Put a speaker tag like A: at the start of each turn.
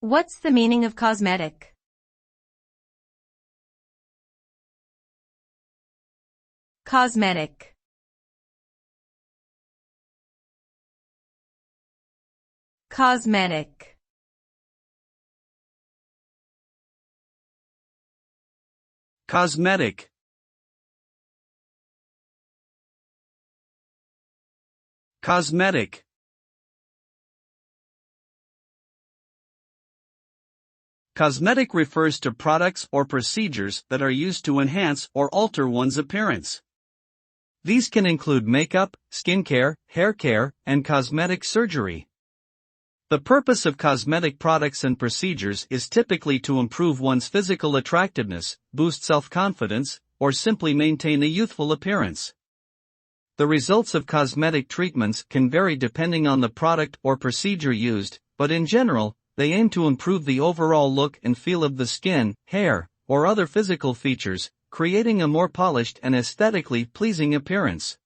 A: What's the meaning of cosmetic? Cosmetic. Cosmetic.
B: Cosmetic. Cosmetic. Cosmetic refers to products or procedures that are used to enhance or alter one's appearance. These can include makeup, skincare, hair care, and cosmetic surgery. The purpose of cosmetic products and procedures is typically to improve one's physical attractiveness, boost self-confidence, or simply maintain a youthful appearance. The results of cosmetic treatments can vary depending on the product or procedure used, but in general, they aim to improve the overall look and feel of the skin, hair, or other physical features, creating a more polished and aesthetically pleasing appearance.